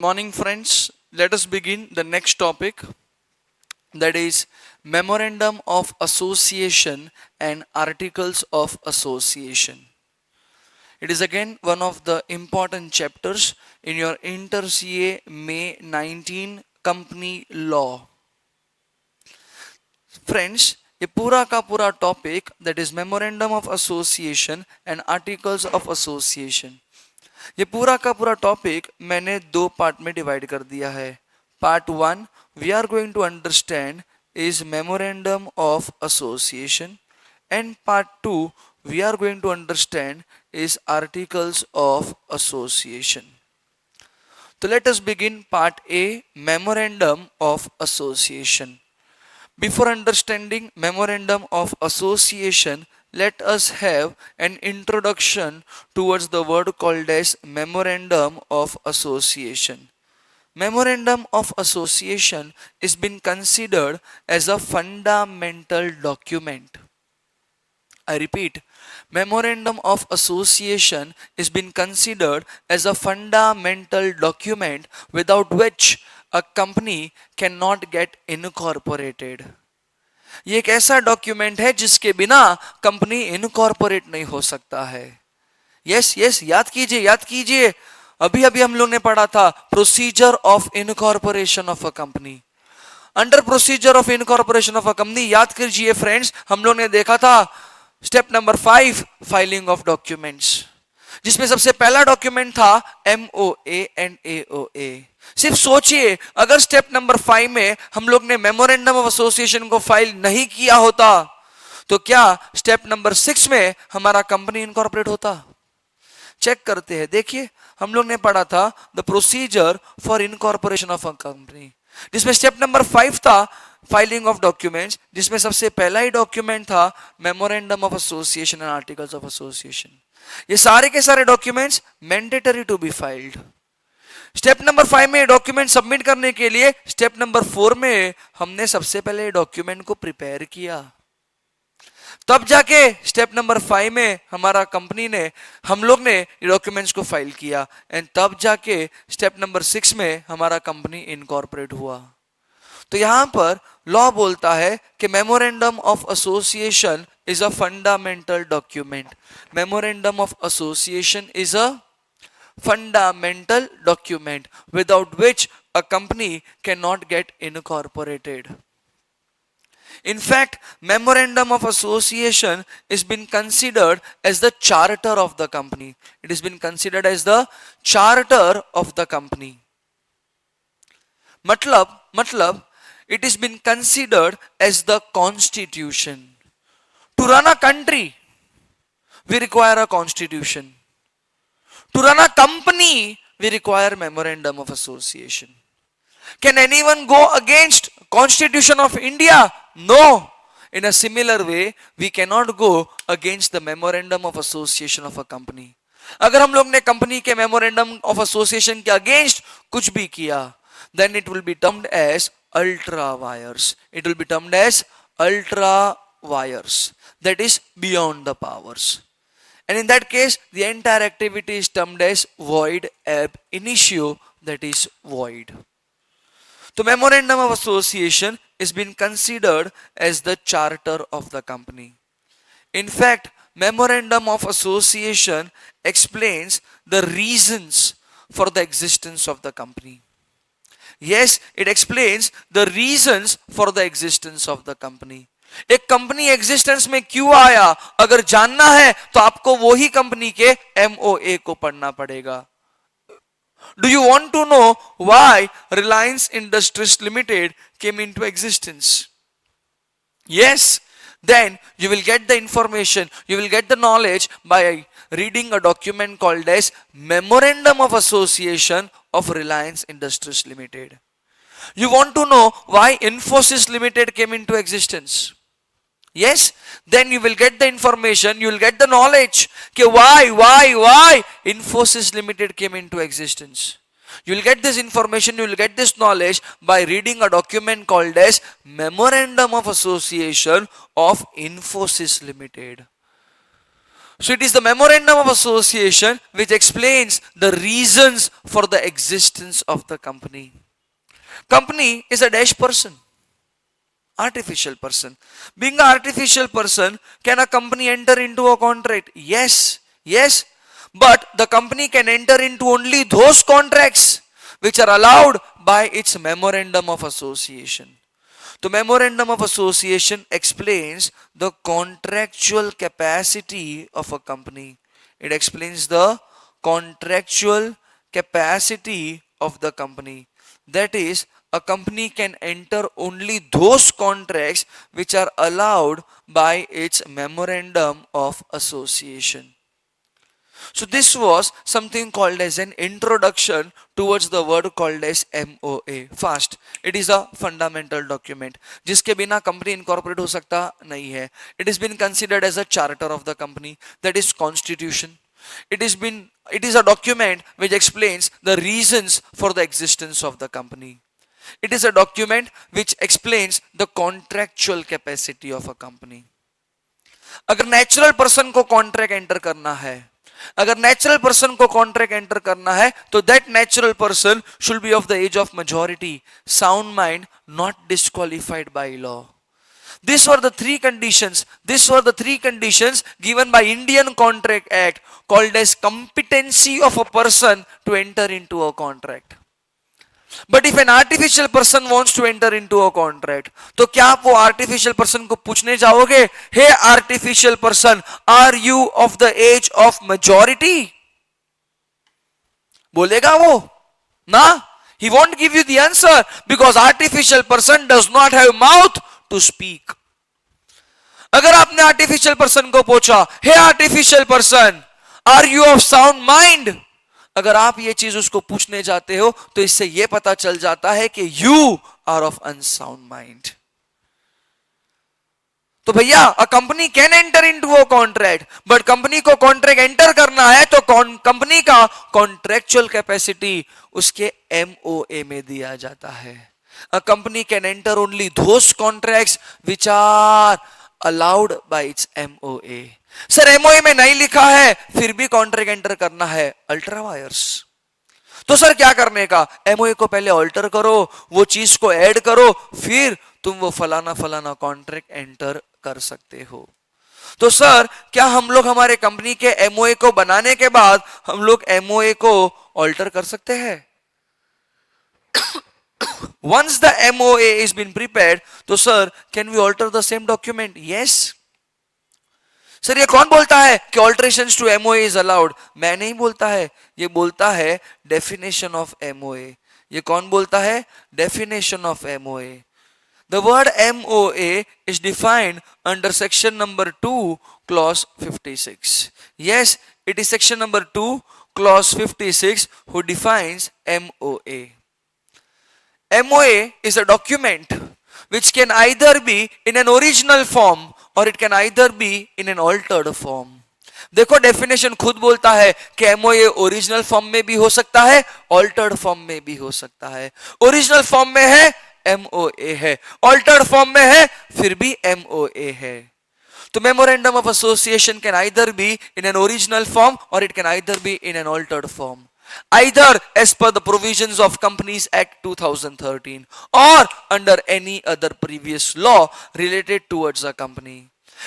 Morning, friends. Let us begin the next topic, that is Memorandum of Association and Articles of Association. It is again one of the important chapters in your Inter CA May 19 Company Law. Friends, ये पूरा का पूरा topic that is memorandum of association and articles of association, ये पूरा का पूरा topic मैंने दो पार्ट में डिवाइड कर दिया है. Part one we are going to understand is memorandum of association and part two we are going to understand is articles of association. तो let us begin part A, memorandum of association. Before understanding memorandum of association, let us have an introduction towards the word called as memorandum of association. Memorandum of association is been considered as a fundamental document. I repeat, memorandum of association is been considered as a fundamental document without which a company cannot get incorporated. ये एक ऐसा document है जिसके बिना company incorporate नहीं हो सकता है. यस, याद कीजिए, अभी अभी हम लोग ने पढ़ा था procedure of incorporation of a company. Under procedure of incorporation of a company याद कीजिए फ्रेंड्स, हम लोग ने देखा था step number 5, filing of documents, जिसमें सबसे पहला डॉक्यूमेंट था MOA एंड AOA. सिर्फ सोचिए, अगर स्टेप नंबर 5 में हम लोग ने मेमोरेंडम ऑफ एसोसिएशन को फाइल नहीं किया होता तो क्या स्टेप नंबर 6 में हमारा कंपनी इनकॉर्पोरेट होता? चेक करते हैं. देखिए, हम लोग ने पढ़ा था the procedure for incorporation of a company, जिसमें स्टेप नंबर 5 था फाइलिंग ऑफ डॉक्यूमेंट्स, जिसमें सबसे पहला ही डॉक्यूमेंट था memorandum of association and articles of association. ये सारे के सारे documents mandatory to be filed. Step number 5 में डॉक्यूमेंट सबमिट करने के लिए स्टेप नंबर 4 में हमने सबसे पहले डॉक्यूमेंट को प्रिपेयर किया, तब जाके स्टेप नंबर 5 में हमारा कंपनी ने हम लोग ने डॉक्यूमेंट्स को फाइल किया, एंड तब जाके स्टेप नंबर 6 में हमारा कंपनी इनकॉर्पोरेट हुआ. तो यहां पर लॉ बोलता है कि memorandum of association is a fundamental document. Memorandum of association is a fundamental document without which a company cannot get incorporated. In fact, memorandum of association is been considered as the charter of the company. It has been considered as the charter of the company. मतलब it has been considered as the constitution. To run a country, we require a constitution. To run a company, we require memorandum of association. Can anyone go against Constitution of India? No. In a similar way, we cannot go against the memorandum of association of a company. अगर हम लोग ने company के memorandum of association के against कुछ भी किया, then it will be termed as ultra wires. It will be termed as ultra wires. That is beyond the powers. And in that case, the entire activity is termed as void ab initio, that is void. The memorandum of association is being considered as the charter of the company. In fact, memorandum of association explains the reasons for the existence of the company. Yes, it explains the reasons for the existence of the company. एक company existence में क्यों आया, अगर जानना है तो आपको वही कंपनी के MOA को पढ़ना पड़ेगा. Do you want to know why Reliance Industries Limited came into existence? Yes, then you will get the information, you will get the knowledge by reading a document called as Memorandum of Association of Reliance Industries Limited. You want to know why Infosys Limited came into existence? Yes, then you will get the information, you will get the knowledge कि why Infosys Limited came into existence. You will get this information, you will get this knowledge by reading a document called as Memorandum of Association of Infosys Limited. So it is the memorandum of association which explains the reasons for the existence of the company. Company is a dash person, artificial person. Being an artificial person, can a company enter into a contract? Yes, yes. But the company can enter into only those contracts which are allowed by its memorandum of association. The memorandum of association explains the contractual capacity of a company. It explains the contractual capacity of the company. That is, a company can enter only those contracts which are allowed by its memorandum of association. So this was something called as an introduction towards the word called as MOA. Fast. It is a fundamental document. जिसके बिना company incorporate हो सकता नहीं है. It has been considered as a charter of the company. That is constitution. It is a document which explains the reasons for the existence of the company. It is a document which explains the contractual capacity of a company. अगर natural person को contract enter करना है, अगर natural person को contract enter करना है, तो that natural person should be of the age of majority, sound mind, not disqualified by law. These were the three conditions. These were the three conditions given by Indian Contract Act called as competency of a person to enter into a contract. But if an artificial person wants to enter into a contract, तो क्या आप वो artificial person को पूछने जाओगे, hey artificial person, are you of the age of majority? बोलेगा वो ना? He won't give you the answer because artificial person does not have mouth to speak. अगर आपने artificial person को पूछा, hey artificial person, are you of sound mind? अगर आप ये चीज उसको पूछने जाते हो तो इससे ये पता चल जाता है कि you are of unsound mind. तो भैया, a company can enter into a contract, but company को कॉन्ट्रैक्ट एंटर करना है तो कंपनी का कॉन्ट्रैक्चुअल कैपेसिटी उसके एमओए में दिया जाता है. A company can enter only those contracts which are allowed by its MOA. Sir MOA में नहीं लिखा है फिर भी कॉन्ट्रैक्ट एंटर करना है, अल्ट्रा वायर्स. तो सर क्या करने का, एमओए को पहले ऑल्टर करो, वो चीज को ऐड करो, फिर तुम वो फलाना फलाना कॉन्ट्रैक्ट एंटर कर सकते हो. तो सर क्या हम लोग हमारे कंपनी के एमओए को बनाने के बाद हम लोग एमओए को ऑल्टर कर सकते हैं? Once the MOA is been prepared, तो sir can we alter the same document? Yes. Sir ये कौन बोलता है कि alterations to MOA is allowed? मैं नहीं बोलता है, ये बोलता है definition of MOA. ये कौन बोलता है? Definition of MOA. The word MOA is defined under section number 2 clause 56. Yes, it is section number 2 clause 56 who defines MOA. MOA is a document which can either be in an original form or it can either be in an altered form. देखो definition खुद बोलता है कि MOA original form में भी हो सकता है, ऑल्टर्ड फॉर्म में भी हो सकता है. ओरिजिनल फॉर्म में है एमओए है, ऑल्टर्ड फॉर्म में है फिर भी एमओए है. तो memorandum of association can either be in an original form और it can either be in an altered form, either as per the provisions of Companies Act 2013 or under any other previous law related towards a company.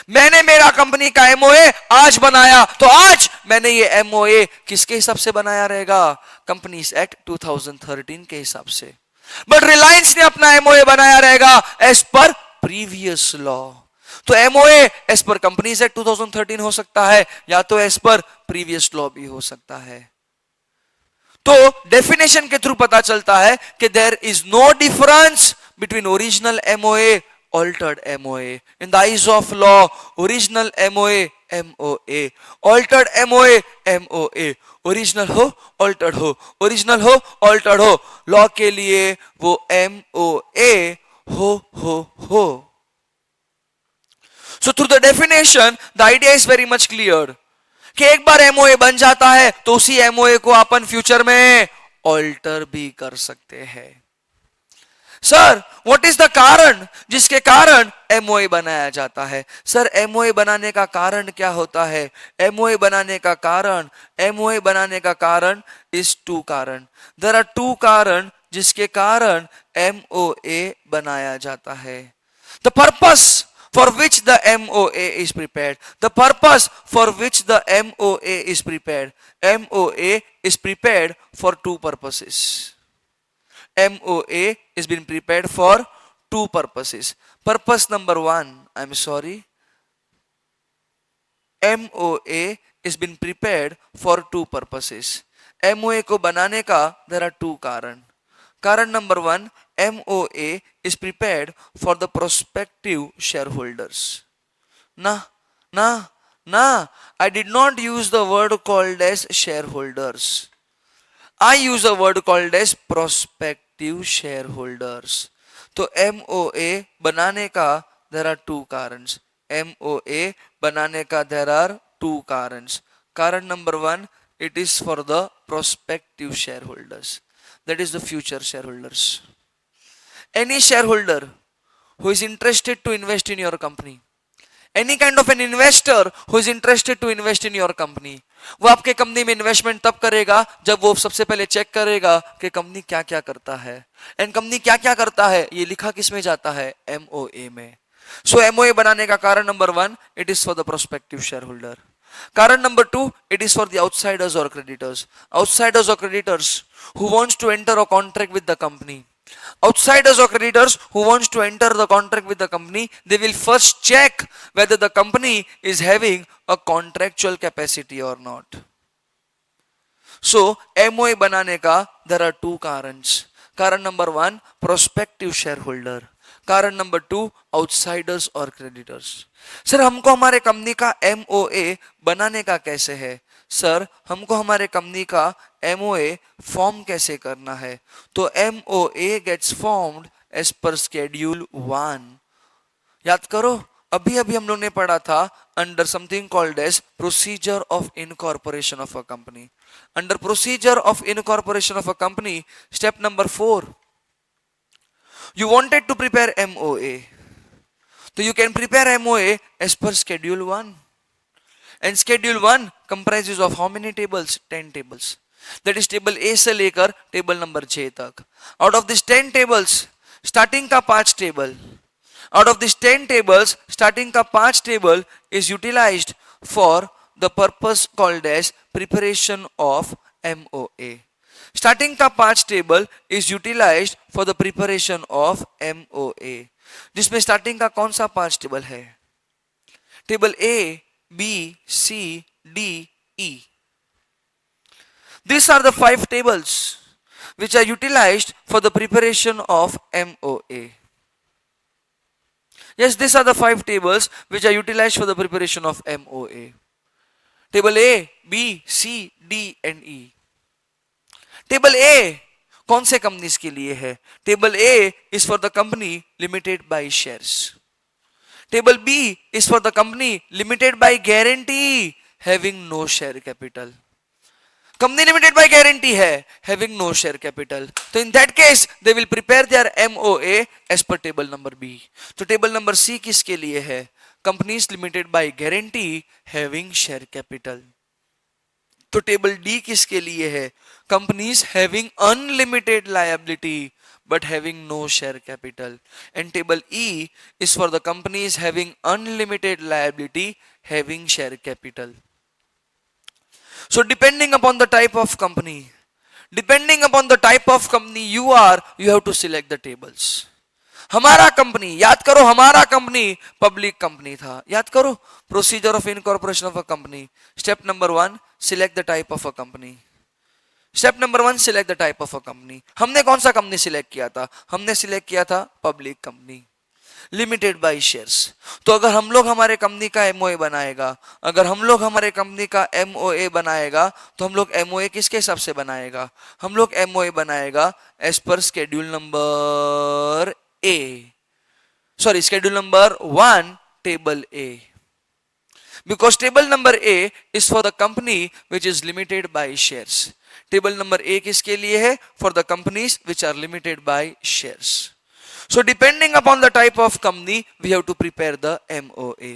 मैंने मेरा company का MOA आज बनाया तो आज मैंने ये एमओए किसके हिसाब से बनाया रहेगा? कंपनीज एक्ट 2013 के हिसाब से. बट रिलायंस ने अपना एमओए बनाया रहेगा एज पर प्रीवियस लॉ. तो MOA as per companies act 2013 हो सकता है या तो एज पर प्रीवियस लॉ भी हो सकता है. तो डेफिनेशन के थ्रू पता चलता है कि there is no difference between original MOA, altered MOA. In the eyes of law original MOA MOA, altered MOA MOA. Original हो ऑल्टर्ड हो, ओरिजिनल हो ऑल्टर्ड हो, लॉ के लिए वो एमओए हो. So through the definition the idea is very much clear कि एक बार एमओए बन जाता है तो उसी एमओए को अपन फ्यूचर में ऑल्टर भी कर सकते हैं. सर व्हाट इज द कारण जिसके कारण एमओए बनाया जाता है? सर एमओए बनाने का कारण क्या होता है? एमओए बनाने का कारण, एमओए बनाने का कारण इस टू कारण, देयर आर टू कारण जिसके कारण एमओए बनाया जाता है. The purpose for which the MOA is prepared. The purpose for which the MOA is prepared. MOA is prepared for two purposes. MOA is being prepared for two purposes. Purpose number one, I'm sorry. MOA is being prepared for two purposes. MOA को बनाने का there are two कारण. कारण number one, MOA is prepared for the prospective shareholders. Na, I did not use the word called as shareholders. I use a word called as prospective shareholders. तो MOA बनाने का there are two कारणs. MOA बनाने का there are two कारणs. कारण number one, it is for the prospective shareholders. That is the future shareholders. Any shareholder who is interested to invest in your company, any kind of an investor who is interested to invest in your company, वो आपके company में investment तब करेगा जब वो सबसे पहले check करेगा कि कंपनी क्या क्या करता है. एंड कंपनी क्या क्या करता है ये लिखा किस में जाता है? एमओए में. सो एमओए बनाने का कारण number one, it is for the prospective share holder. कारण number two, it is for the outsiders और क्रेडिटर्स. आउटसाइडर्स और creditors who wants to enter a contract with the company. Outsiders or creditors who wants to enter the contract with the company, they will first check whether the company is having a contractual capacity or not. So MOA बनाने का there are two कारणs. कारण number one, prospective shareholder. कारण number to, outsiders और creditors. Sir हमको हमारे company का MOA बनाने का कैसे है? सर हमको हमारे कंपनी का MOA फॉर्म कैसे करना है? तो MOA gets formed as per schedule 1. याद करो, अभी अभी हम लोग ने पढ़ा था under something called as procedure of incorporation of a company. Under procedure of incorporation of a company, step number 4, you wanted to prepare MOA, so you can prepare MOA as per schedule 1. And schedule 1 comprises of how many tables? 10 tables. That is table A से लेकर table number J तक. Out of these 10 tables, starting का 5 table, out of these 10 tables, starting का 5 table is utilized for the purpose called as preparation of MOA. Starting का 5 table is utilized for the preparation of MOA. जिसमें starting का कौन सा 5 table है? Table A, B, C, D, E. These are the 5 tables which are utilized for the preparation of MOA. Yes, these are the 5 tables which are utilized for the preparation of MOA. Table A, B, C, D and E. Table A कौन से companies के लिए है? Table A is for the company limited by shares. Table B is for the company limited by guarantee having no share capital. Company limited by guarantee है having no share capital. So in that case they will prepare their MOA as per table number B. तो table number C किसके लिए है? Companies limited by guarantee having share capital. तो table D किसके लिए है? Companies having unlimited liability but having no share capital. And table E is for the companies having unlimited liability having share capital. So depending upon the type of company, you have to select the tables. हमारा company, याद करो हमारा company public company था. याद करो procedure of incorporation of a company. Step number 1, select the type of a company. Step number 1, select the type of a company. हमने कौन सा कंपनी सिलेक्ट किया था? हमने सिलेक्ट किया था public company limited by shares. तो अगर हम लोग हमारे कंपनी का एमओए बनाएगा, तो हम लोग एमओए किसके हिसाब से बनाएगा? हम लोग एमओए बनाएगा as per schedule number schedule number 1, table A. Because table number A is for the company which is limited by shares. Table number A किसके लिए है? For the companies which are limited by shares. So depending upon the type of company, we have to prepare the MOA.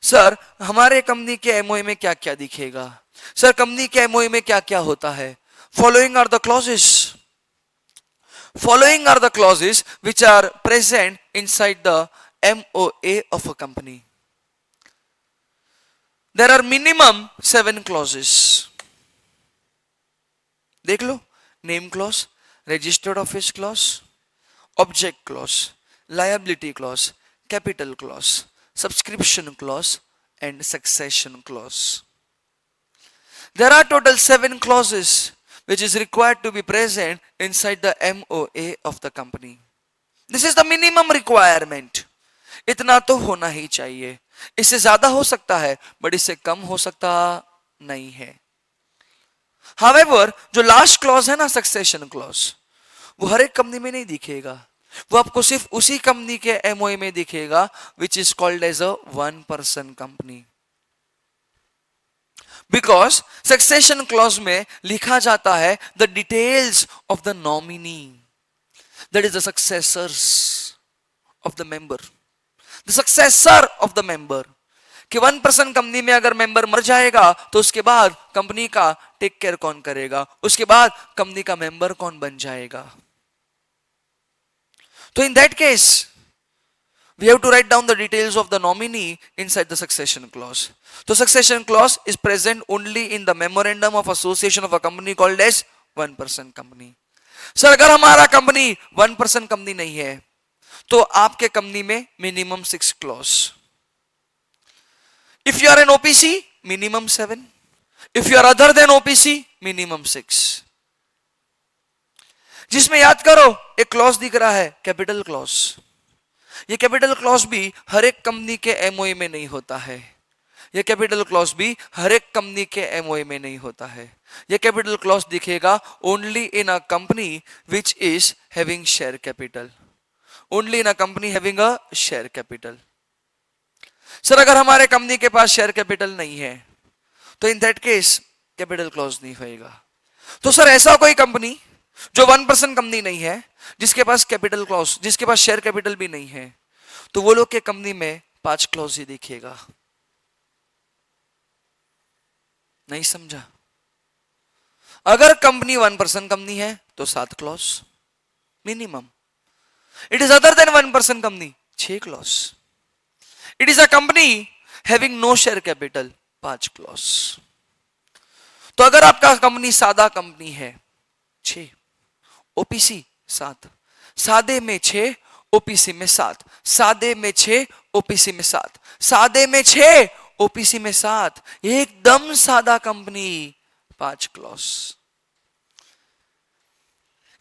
Sir हमारे company के MOA में क्या क्या दिखेगा? Sir company के एमओए में क्या क्या होता है? Following are the clauses. Following are the clauses which are present inside the MOA of a company. There are minimum 7 clauses. देख लो. Name clause, registered office clause, object clause, liability clause, capital clause, subscription clause and succession clause. There are total 7 clauses which is required to be present inside the MOA of the company. This is the minimum requirement. इतना तो होना ही चाहिए. इससे ज्यादा हो सकता है but इससे कम हो सकता नहीं है. However, जो लास्ट क्लॉज है ना, सक्सेशन क्लॉज, वो हर एक कंपनी में नहीं दिखेगा. वो आपको सिर्फ उसी कंपनी के एमओए में दिखेगा which is called as a 1% company. Because succession clause में लिखा जाता है the details of the nominee, that is the successors of the member, the successor of the member. कि 1% कंपनी में अगर मेंबर मर जाएगा तो उसके बाद कंपनी का टेक केयर कौन करेगा, उसके बाद कंपनी का मेंबर कौन बन जाएगा. तो in that case we have to write down the details of the nominee inside the succession clause. So succession clause is present only in the memorandum of association of a company called as 1% company. Sir अगर हमारा company 1% company नहीं है तो आपके company में minimum 6 clause. If you are an OPC, minimum 7. If you are other than OPC, minimum 6. जिसमें याद करो एक क्लॉज दिख रहा है कैपिटल क्लॉज. ये कैपिटल क्लॉज भी हर एक कंपनी के एमओए में नहीं होता है. ये कैपिटल क्लॉज भी हर एक कंपनी के एमओए में नहीं होता है. ये कैपिटल क्लॉज दिखेगा only in a company which is having share capital. Only in a company having a share capital. Sir अगर हमारे कंपनी के पास शेयर कैपिटल नहीं है तो in that case capital clause नहीं होएगा. तो सर ऐसा कोई कंपनी जो 1% कंपनी नहीं है, जिसके पास कैपिटल क्लॉज, जिसके पास शेयर कैपिटल भी नहीं है, तो वो लोग के कंपनी में 5 क्लॉज ही दिखेगा. नहीं समझा? अगर कंपनी 1% कंपनी है तो 7 clause minimum. It is other than 1% company 6 clause. It is a company having no share capital 5 clause. तो अगर आपका कंपनी सादा कंपनी है 6, ओपीसी 7, सादे में 6, ओपीसी में 7, सादे में 6, ओपीसी में 7, सादे में 6, ओपीसी में 7, एकदम सादा कंपनी 5 क्लॉज.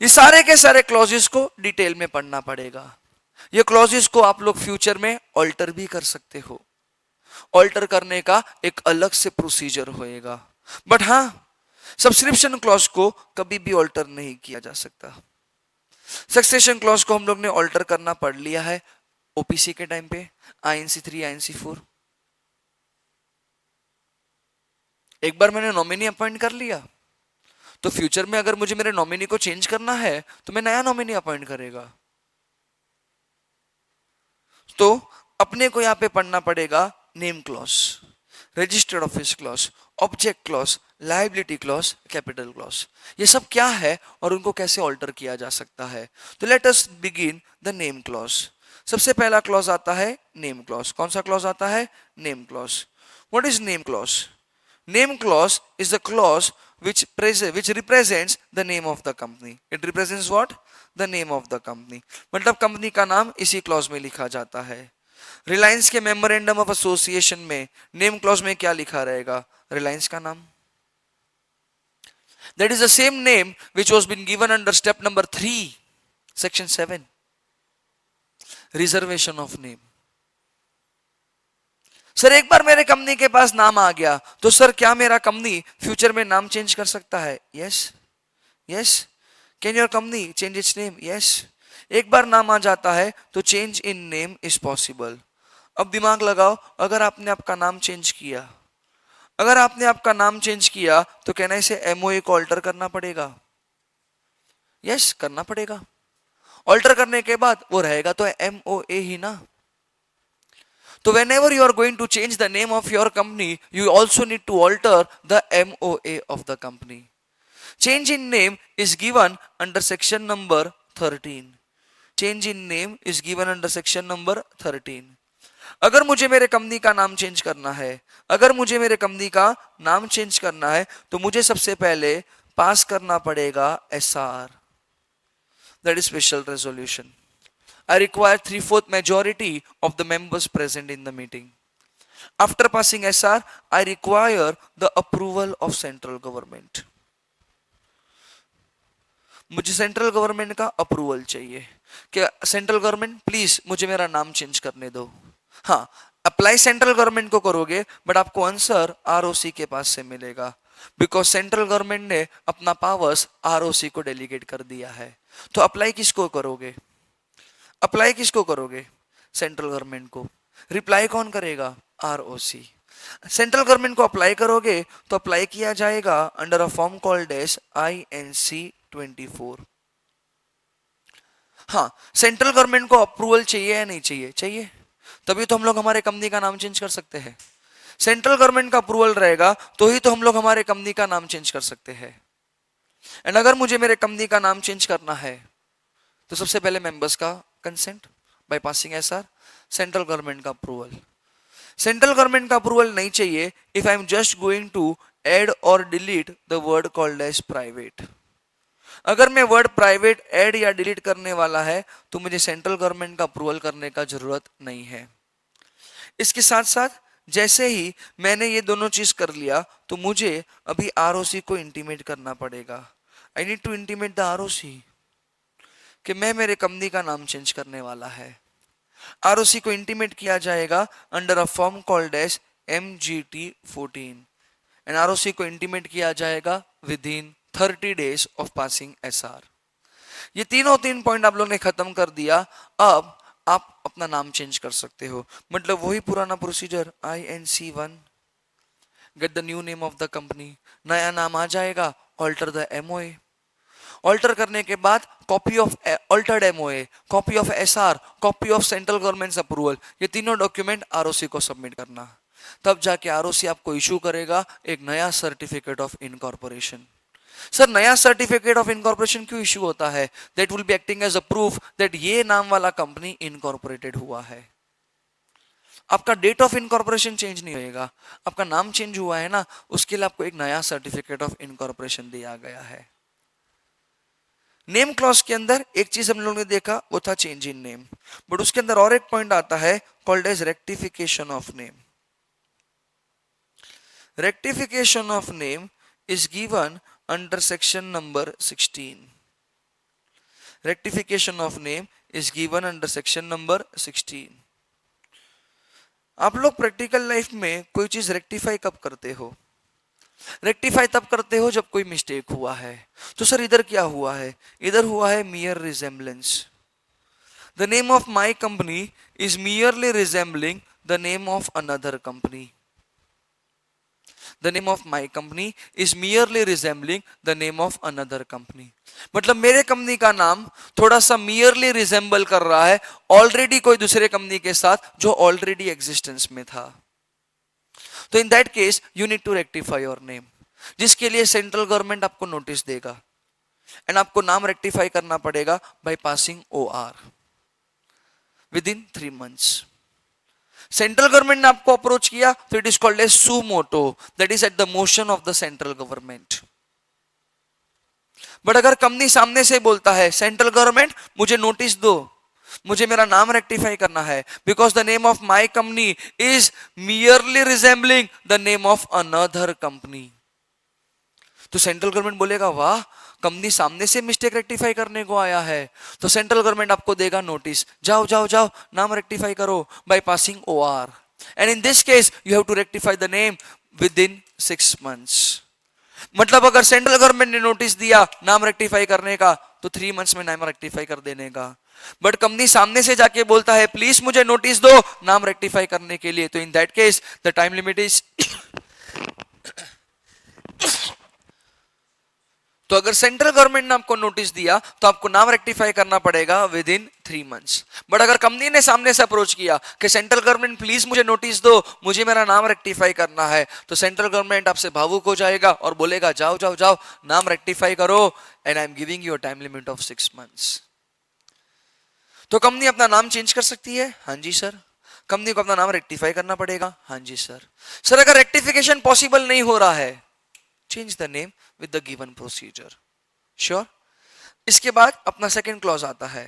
ये सारे के सारे क्लॉजेस को डिटेल में पढ़ना पड़ेगा. ये क्लॉजेस को आप लोग फ्यूचर में ऑल्टर भी कर सकते हो. ऑल्टर करने का एक अलग से प्रोसीजर होएगा. बट हाँ, सब्सक्रिप्शन क्लॉज को कभी भी ऑल्टर नहीं किया जा सकता. सक्सेशन क्लॉज को हम लोग ने ऑल्टर करना पढ़ लिया है ओपीसी के टाइम पे, आईएनसी 3, आईएनसी 4. एक बार मैंने नॉमिनी अपॉइंट कर लिया तो फ्यूचर में अगर मुझे मेरे नॉमिनी को चेंज करना है तो मैं नया नॉमिनी अपॉइंट करेगा. तो अपने को यहां पे पढ़ना पड़ेगा name clause, registered office clause, object clause, liability clause, capital clause. ये सब क्या है और उनको कैसे ऑल्टर किया जा सकता है. तो let us begin the name clause. सबसे पहला क्लॉज आता है नेम क्लॉज. कौन सा क्लॉज आता है? Name clause. What is name clause? Name clause is the clause which represents the name of the company. It represents what? The name of the company. मतलब company का नाम इसी क्लॉज में लिखा जाता है. रिलायंस के मेमोरेंडम ऑफ एसोसिएशन में नेम क्लॉज में क्या लिखा रहेगा? रिलायंस का नाम. That is the same name which was been given under step number 3, section 7, reservation of name. Sir एक बार मेरे कंपनी के पास नाम आ गया तो सर क्या मेरा कंपनी फ्यूचर में नाम चेंज कर सकता है? Yes. Yes. Can your company change it's name? Yes. एक बार नाम आ जाता है तो change in name is possible. अब दिमाग लगाओ, अगर आपने आपका नाम चेंज किया, अगर आपने आपका नाम चेंज किया तो कहना इसे एमओए को ऑल्टर करना पड़ेगा. यस, करना पड़ेगा. ऑल्टर करने के बाद वो रहेगा तो MOA ही ना। तो whenever you are going to change the name of your company, you also need to alter the MOA of the company. Change in name is given under section number 13. Change in name is given under section number 13. अगर मुझे मेरे company का नाम change करना है, अगर मुझे मेरे कंपनी का नाम चेंज करना है, तो मुझे सबसे पहले पास करना पड़ेगा SR, that is special resolution. I require 3/4 majority of the members present in the meeting. After passing SR, I require the approval of central government. मुझे सेंट्रल गवर्नमेंट का अप्रूवल चाहिए कि सेंट्रल गवर्नमेंट प्लीज मुझे मेरा नाम change करने दो। हाँ, अप्लाई सेंट्रल गवर्नमेंट को करोगे बट आपको आंसर ROC के पास से मिलेगा, बिकॉज सेंट्रल गवर्नमेंट ने अपना पावर्स ROC को डेलीगेट कर दिया है। तो अप्लाई किसको करोगे? अप्लाई किसको करोगे? सेंट्रल गवर्नमेंट को। रिप्लाई कौन करेगा? ROC। सेंट्रल गवर्नमेंट को अप्लाई करोगे तो अप्लाई किया जाएगा under a form called as INC 24। हाँ, सेंट्रल गवर्नमेंट को अप्रूवल चाहिए या नहीं चाहिए? चाहिए, तभी तो हम लोग हमारे कंपनी का नाम चेंज कर सकते हैं। सेंट्रल गवर्नमेंट का अप्रूवल रहेगा तो ही तो हम लोग हमारे कंपनी का नाम चेंज कर सकते हैं। एंड अगर मुझे मेरे कंपनी का नाम चेंज करना है तो सबसे पहले मेंबर्स का consent by passing SR, central government का अप्रूवल। सेंट्रल गवर्नमेंट का अप्रूवल नहीं चाहिए if I am just going to add और delete the word called as private. अगर मैं वर्ड प्राइवेट ऐड या डिलीट करने वाला है तो मुझे सेंट्रल गवर्नमेंट का अप्रूवल करने का जरूरत नहीं है। इसके साथ साथ जैसे ही मैंने ये दोनों चीज कर लिया तो मुझे अभी ROC को इंटीमेट करना पड़ेगा। I need to intimate the ROC कि मैं मेरे कंपनी का नाम चेंज करने वाला है। ROC को इंटीमेट किया जाएगा under a form called as MGT 14 and ROC को इंटीमेट किया जाएगा within 30 days of passing SR। ये तीन पॉइंट आप लोग ने खत्म कर दिया। अब आप अपना नाम चेंज कर सकते हो, मतलब वही पुराना procedure INC 1, get the new name of the company, नया नाम आ जाएगा, ऑल्टर द MOA। ऑल्टर करने के बाद copy of altered MOA, copy of SR, copy of central government approval, ये तीनों डॉक्यूमेंट ROC को सबमिट करना। तब जाके ROC आपको इशू करेगा एक नया सर्टिफिकेट ऑफ इनकॉर्पोरेशन। सर, नया सर्टिफिकेट ऑफ इनकॉर्पोरेशन क्यों इशू होता है? That will be acting as a proof that ये नाम वाला कंपनी इनकॉर्पोरेटेड हुआ है। आपका डेट ऑफ इनकॉर्पोरेशन चेंज नहीं होएगा, आपका नाम चेंज हुआ है ना, उसके लिए आपको एक नया सर्टिफिकेट ऑफ इनकॉर्पोरेशन दिया गया है। नेम क्लॉज के अंदर एक चीज हम लोगों ने देखा वो था चेंज इन नेम, बट उसके अंदर और एक पॉइंट आता है called as rectification of name. Rectification of name is given under section number 16. Rectification of name is given under section number 16. आप लोग प्रैक्टिकल लाइफ में कोई चीज रेक्टिफाई कब करते हो? रेक्टिफाई तब करते हो जब कोई मिस्टेक हुआ है। तो सर इधर क्या हुआ है? इधर हुआ है mere resemblance. The name of my company is merely resembling the name of another company. The name of my company is merely resembling the name of another company. मतलब मेरे कंपनी का नाम थोड़ा सा merely resemble कर रहा है already कोई दूसरे कंपनी के साथ जो ऑलरेडी एग्जिस्टेंस में था। तो in that case you need to rectify your name, जिसके लिए सेंट्रल गवर्नमेंट आपको नोटिस देगा एंड आपको नाम रेक्टिफाई करना पड़ेगा by passing OR within 3 months। Central government ने आपको अप्रोच किया तो it is called as suo motu, that is at the motion of the central government. But अगर कंपनी सामने से बोलता है सेंट्रल गवर्नमेंट मुझे नोटिस दो, मुझे मेरा नाम रेक्टिफाई करना है because the name of my company is merely resembling the name of another company, तो सेंट्रल गवर्नमेंट बोलेगा वाह कंपनी सामने से मिस्टेक रेक्टिफाई करने को आया है। तो सेंट्रल गवर्नमेंट आपको देगा नोटिस, जाओ जाओ जाओ नाम रेक्टिफाई करो by passing OR and in this case you have to rectify the name within 6 months। मतलब अगर सेंट्रल गवर्नमेंट ने नोटिस दिया नाम रेक्टिफाई करने का तो 3 months में नाम रेक्टिफाई कर देने का। बट कंपनी सामने से जाके बोलता है प्लीज मुझे नोटिस दो नाम रेक्टिफाई करने के लिए, तो in that case the time limit is तो अगर सेंट्रल गवर्नमेंट ने आपको नोटिस दिया तो आपको नाम रेक्टिफाई करना पड़ेगा विद इन 3 मंथ्स। बट अगर कंपनी ने सामने से अप्रोच किया कि सेंट्रल गवर्नमेंट प्लीज मुझे नोटिस दो, मुझे मेरा नाम रेक्टिफाई करना है, तो सेंट्रल गवर्नमेंट आपसे भावुक हो जाएगा और बोलेगा जाओ जाओ जाओ नाम रेक्टिफाई करो and I am giving you a time limit of 6 months. तो कंपनी अपना नाम चेंज कर सकती है? हाँ जी सर। कंपनी को अपना नाम रेक्टिफाई करना पड़ेगा? हाँ जी सर। सर अगर रेक्टिफिकेशन पॉसिबल नहीं हो रहा है, change the name with the given procedure. Sure. इसके बाद अपना सेकंड क्लॉज आता है,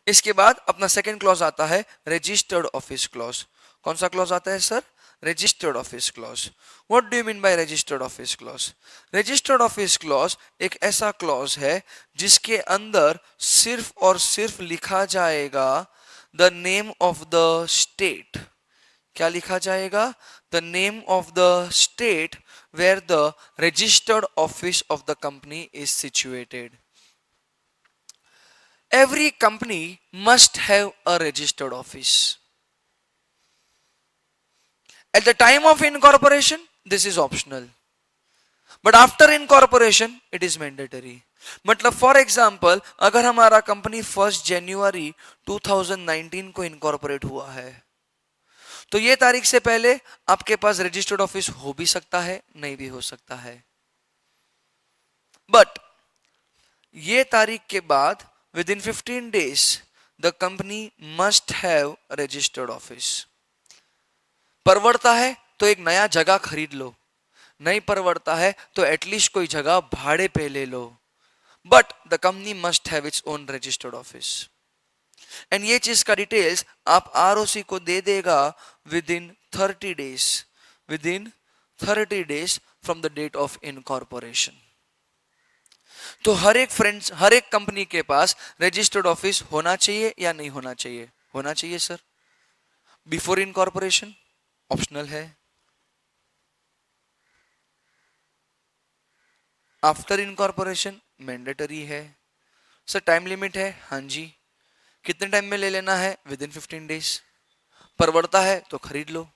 इसके बाद अपना सेकंड क्लॉज आता है रजिस्टर्ड ऑफिस क्लॉज। कौन सा क्लॉज आता है sir? Registered office clause. What do you mean by registered office clause? Registered office clause एक ऐसा क्लॉज है जिसके अंदर सिर्फ और सिर्फ लिखा जाएगा the name of the state. क्या लिखा जाएगा? The name of the state where the registered office of the company is situated. Every company must have a registered office. At the time of incorporation, this is optional. But after incorporation, it is mandatory. मतलब for example अगर हमारा company 1 जनवरी 2019 को incorporate हुआ है, तो ये तारीख से पहले आपके पास रजिस्टर्ड ऑफिस हो भी सकता है, नहीं भी हो सकता है। बट ये तारीख के बाद within 15 days the company must have a registered office. परवड़ता है तो एक नया जगह खरीद लो, नहीं परवड़ता है तो एटलीस्ट कोई जगह भाड़े पे ले लो, but the company must have its own registered office. And ये चीज का डिटेल्स आप आरओसी को दे देगा within 30 days, within 30 days from the date of incorporation. तो हर एक फ्रेंड्स, हर एक कंपनी के पास रजिस्टर्ड ऑफिस होना चाहिए या नहीं होना चाहिए? होना चाहिए सर। बिफोर इनकॉर्पोरेशन ऑप्शनल है, आफ्टर इनकॉर्पोरेशन मैंडेटरी है। सर टाइम लिमिट है? हाँ जी। कितने टाइम में ले लेना है? With in 15 days. परवड़ता है तो खरीद लो,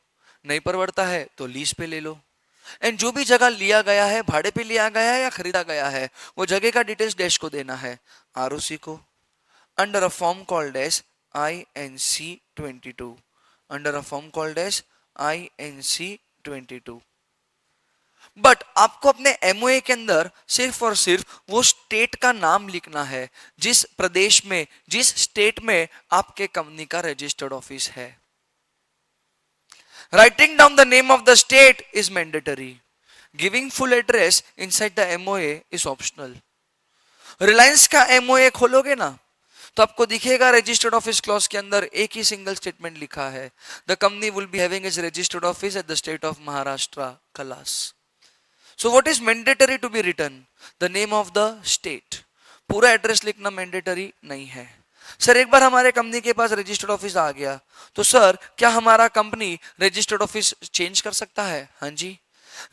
नहीं परवड़ता है तो लीज पे ले लो। एंड जो भी जगह लिया गया है, भाड़े पे लिया गया है या खरीदा गया है, वो जगह का डिटेल्स डैश को देना है आरओसी को under a form called as INC 22, under a form called as INC 22। But आपको अपने एमओए के अंदर सिर्फ और सिर्फ वो स्टेट का नाम लिखना है जिस प्रदेश में, जिस स्टेट में आपके कंपनी का रजिस्टर्ड ऑफिस है। Writing down the name of the state is mandatory. Giving full address inside the MOA is optional. Reliance का MOA खोलोगे ना तो आपको दिखेगा रजिस्टर्ड ऑफिस क्लॉज के अंदर एक ही सिंगल स्टेटमेंट लिखा है, the company will be having is registered office at the state of Maharashtra कलास। So what is mandatory to be written? The name of the state. पूरा एड्रेस लिखना मैंडेटरी नहीं है। सर एक बार हमारे कंपनी के पास रजिस्टर्ड ऑफिस आ गया तो सर क्या हमारा कंपनी रजिस्टर्ड ऑफिस चेंज कर सकता है? हाँ जी।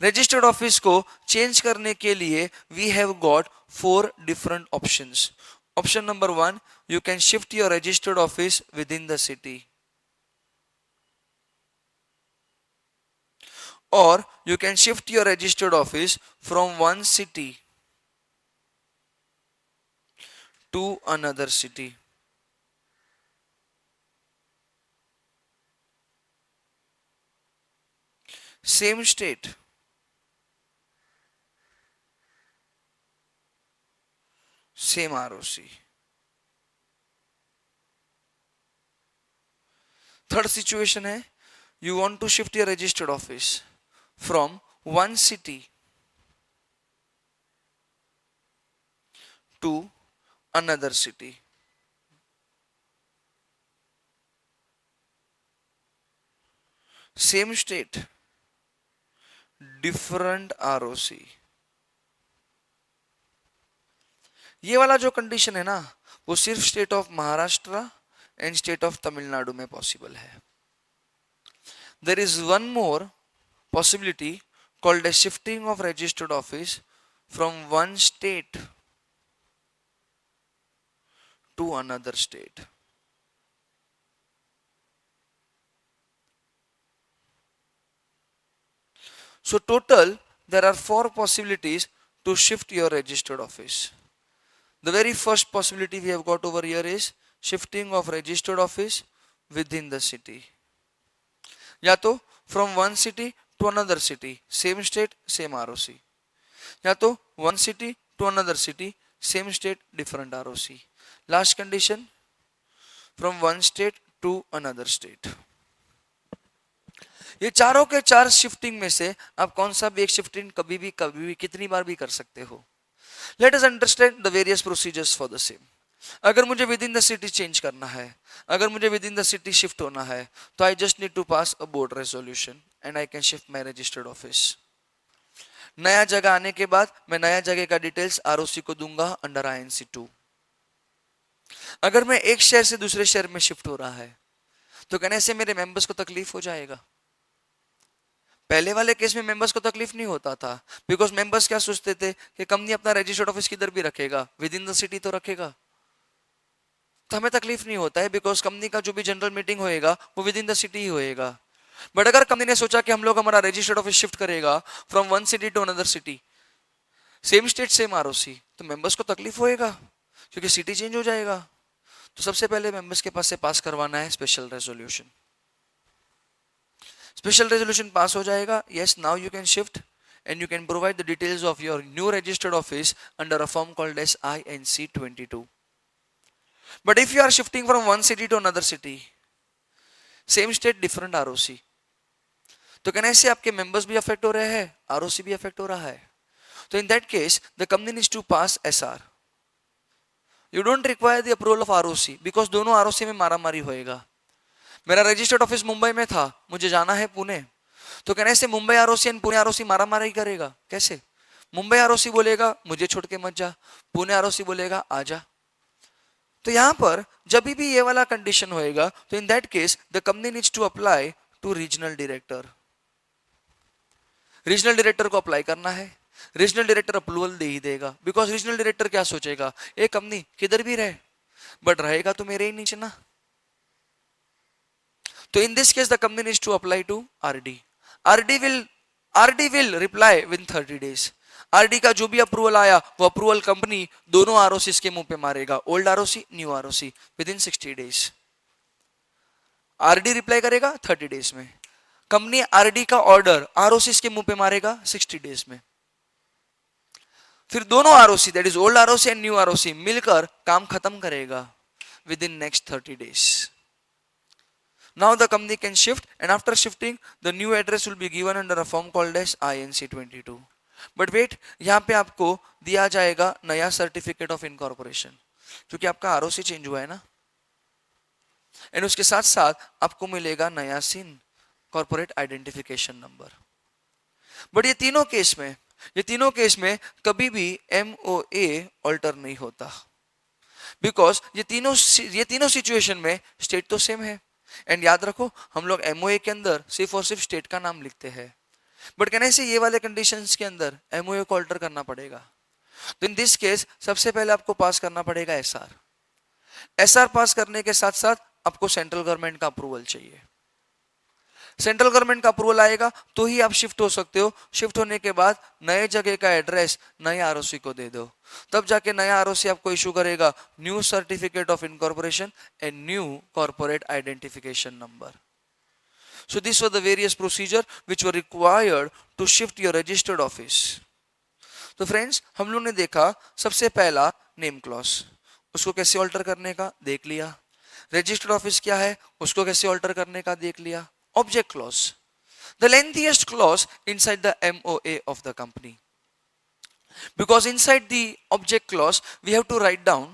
रजिस्टर्ड ऑफिस को चेंज करने के लिए we have got 4 different options. Option number 1, you can shift your registered office within the city, or you can shift your registered office from one city to another city. Same state, same ROC. Third situation है, you want to shift your registered office from one city to another city. Same state, different ROC. ये वाला जो condition है ना वो सिर्फ state of Maharashtra and state of Tamil Nadu में possible है। There is one more possibility called a shifting of registered office from one state to another state. So total there are 4 possibilities to shift your registered office. The very first possibility we have got over here is shifting of registered office within the city. या तो from one city to another city, same state, same ROC. या तो one city to another city, same state, different ROC. Last condition, from one state to another state. ये चारों के चार shifting में से आप कौन सा भी एक शिफ्टिंग कभी भी कितनी बार भी कर सकते हो. Let us understand the various procedures for the same. अगर मुझे within the city change करना है, अगर मुझे within the city shift होना है, तो I just need to pass a board resolution and I can shift my registered office. नया जगह आने के बाद मैं नया जगह का डिटेल्स आरओसी को दूंगा अंडर INC2. अगर मैं एक शहर से दूसरे शहर में शिफ्ट हो रहा है, तो कहने से मेरे मेंबर्स को तकलीफ हो जाएगा. पहले वाले केस में मेंबर्स को तकलीफ नहीं होता था, बिकॉज मेंबर्स क्या सोचते थे कि कंपनी अपना रजिस्टर्ड ऑफिस किधर भी रखेगा, विद इन द सिटी तो रखेगा, तो हमें तकलीफ नहीं होता है, बिकॉज कंपनी का जो भी जनरल मीटिंग होएगा वो विद इन द सिटी ही होएगा. बट अगर कंपनी ने सोचा कि हम लोग हमारा रजिस्टर्ड ऑफिस शिफ्ट करेगा from one city to another city, same state same ROC, तो मेंबर्स को तकलीफ होएगा क्योंकि सिटी चेंज हो जाएगा. तो सबसे पहले मेंबर्स के पास से पास करवाना है special resolution. Special resolution pass हो जाएगा, yes now you can shift and you can provide the details of your new registered office under a form called as INC22. But if you are shifting from one city to another city, same state different ROC, तो कहने से आपके members भी affect हो रहे हैं, ROC भी affect हो रहा है. तो in that case the company needs to pass SR. You don't require the approval of ROC, because दोनों आरओसी में मारामारी होएगा. मेरा रजिस्टर्ड ऑफिस मुंबई में था, मुझे जाना है पुणे, तो कहने से Mumbai ROC and Pune ROC मारामारी करेगा. कैसे? मुंबई आरओसी बोलेगा मुझे छोड़ के मत जा, पुणे आरओसी बोलेगा आजा. तो यहां पर जब भी ये वाला कंडीशन होएगा, तो in that case the company needs to apply to regional director. Regional director को अप्लाई करना है, रीजनल डायरेक्टर अप्रूवल दे ही देगा, बिकॉज रीजनल डायरेक्टर क्या सोचेगा, एक कंपनी किधर भी रहे बट रहेगा तो मेरे ही नीचे ना. तो in this case the company needs to apply to RD. RD will reply within 30 days. RD का जो भी अप्रूवल आया वो अप्रूवल कंपनी दोनों आरओसी के मुंह पे मारेगा, old ROC new ROC, with in 60 days. RD reply करेगा 30 डेज में, कंपनी RD का ऑर्डर आरओसी के मुंह पे मारेगा 60 डेज में. फिर दोनों ROC that is old ROC and new ROC मिलकर काम खत्म करेगा with in next 30 days. Now the company can shift, and after shifting the new address will be given under a form called as INC22. But wait, यहाँ पे आपको दिया जाएगा नया सर्टिफिकेट ऑफ इनकॉर्पोरेशन, क्योंकि आपका आरओसी चेंज हुआ है ना, एंड उसके साथ साथ आपको मिलेगा नया सिन कॉर्पोरेट आइडेंटिफिकेशन नंबर. बट ये तीनों केस में कभी भी MOA ऑल्टर नहीं होता, बिकॉज ये तीनों सिचुएशन में स्टेट तो सेम है. एंड याद रखो हम लोग MOA के अंदर सिर्फ और सिर्फ स्टेट का नाम लिखते हैं, बट कहने से ये वाले कंडीशंस के अंदर MOA को अल्टर करना पड़ेगा. तो इन दिस केस सबसे पहले आपको पास करना पड़ेगा SR पास करने के साथ साथ आपको सेंट्रल गवर्नमेंट का अप्रूवल चाहिए. सेंट्रल गवर्नमेंट का अप्रूवल आएगा तो ही आप शिफ्ट हो सकते हो. शिफ्ट होने के बाद नए जगह का एड्रेस नए आरओसी को दे दो, तब जाके नया आरओसी आपको इशू करेगा new certificate of incorporation and new corporate identification number. So these were the various procedure which were required to shift your registered office. तो फ्रेंड्स हम लोग ने देखा सबसे पहला नेम क्लॉज, उसको कैसे ऑल्टर करने का देख लिया. रजिस्टर्ड ऑफिस क्या है उसको कैसे ऑल्टर करने का देख लिया. Object clause, the lengthiest clause inside the MOA of the company, because inside the object clause we have to write down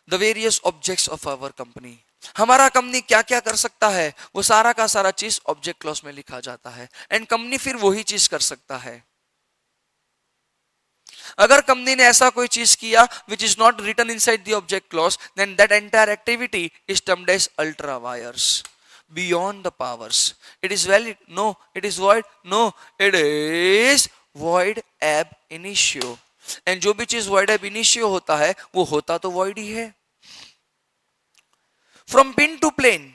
the various objects of our company. हमारा कंपनी क्या क्या कर सकता है वो सारा का सारा चीज ऑब्जेक्ट क्लॉज में लिखा जाता है, एंड कंपनी फिर वही चीज कर सकता है. अगर कंपनी ने ऐसा कोई चीज किया which is not written inside the object clause, then that entire activity is termed as ultra vires, beyond the powers. It is valid? No. It is void? No. It is void ab initio. And जो भी चीज void ab initio होता है वो होता तो void ही है. From pin to plane,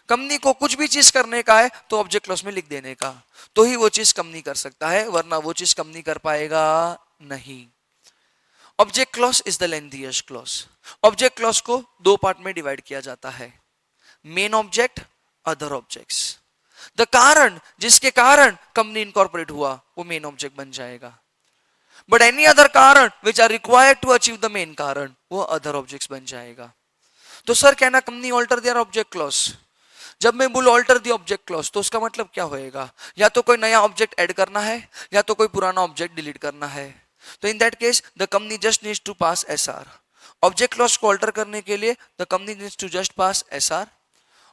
company को कुछ भी चीज करने का है तो ऑब्जेक्ट क्लॉज में लिख देने का, तो ही वो चीज कंपनी कर सकता है, वरना वो चीज कंपनी कर पाएगा नहीं. Object clause is the lengthiest clause. Object clause को दो पार्ट में डिवाइड किया जाता है, main object, other objects. The कारण, जिसके कारण कंपनी इनकॉर्पोरेट हुआ, वो मेन ऑब्जेक्ट बन जाएगा। बट एनी अदर कारण which are required to achieve the main कारण, वो अदर ऑब्जेक्ट्स बन जाएगा। तो सर कहना company alter their object clause, जब मैं बोलूं ऑल्टर दी ऑब्जेक्ट क्लॉज तो उसका मतलब क्या होएगा? या तो कोई नया ऑब्जेक्ट ऐड करना है या तो कोई पुराना ऑब्जेक्ट डिलीट करना है। तो in that case the company just needs to pass SR. Object clause को ऑल्टर करने के लिए the company needs to just pass SR,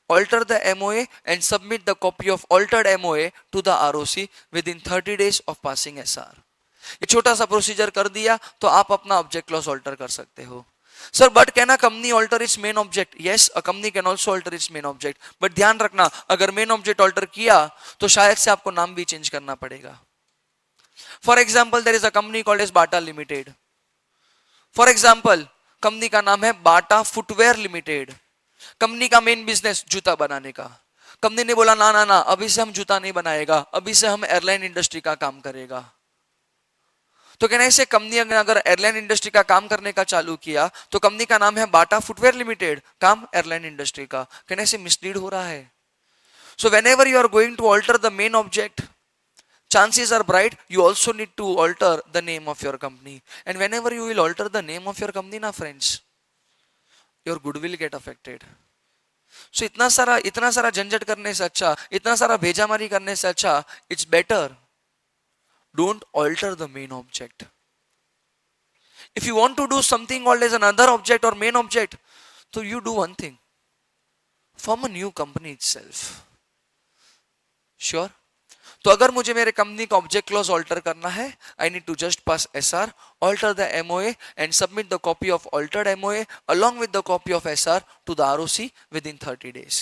alter the MOA and submit the copy of altered MOA to the ROC within 30 days of passing SR। ये छोटा सा procedure कर दिया तो आप अपना ऑब्जेक्ट क्लॉज ऑल्टर कर सकते हो। Sir but can a company alter its main object? Yes, a company can also alter its main object, but ध्यान रखना अगर मेन ऑब्जेक्ट ऑल्टर किया तो शायद से आपको नाम भी चेंज करना पड़ेगा। For example there is a company called as Bata limited. For example company का नाम है बाटा फुटवेयर लिमिटेड। कंपनी का मेन बिजनेस जूता बनाने का। कंपनी ने बोला ना ना ना, अभी से हम जूता नहीं बनाएगा, अभी से हम एयरलाइन इंडस्ट्री का काम करेगा। तो कहना ऐसे कंपनी अगर एयरलाइन इंडस्ट्री का काम करने का चालू किया तो कंपनी का नाम है बाटा फुटवेयर लिमिटेड, काम एयरलाइन इंडस्ट्री का। कहना ऐसे मिसलीड हो रहा है। So whenever you are going to alter the main object, chances are bright you also need to alter the name of your company, and whenever you will alter the name of your company na friends, your good will get affected। so इतना सारा झंझट करने से अच्छा, इतना सारा भेजामारी करने से अच्छा, it's better don't alter the main object। if you want to do something called as another object or main object, so you do one thing, form a new company itself। sure? तो अगर मुझे मेरे company का object clause alter करना है, I need to just pass SR, alter the MOA and submit the copy of altered MOA along with the copy of SR to the ROC within 30 days।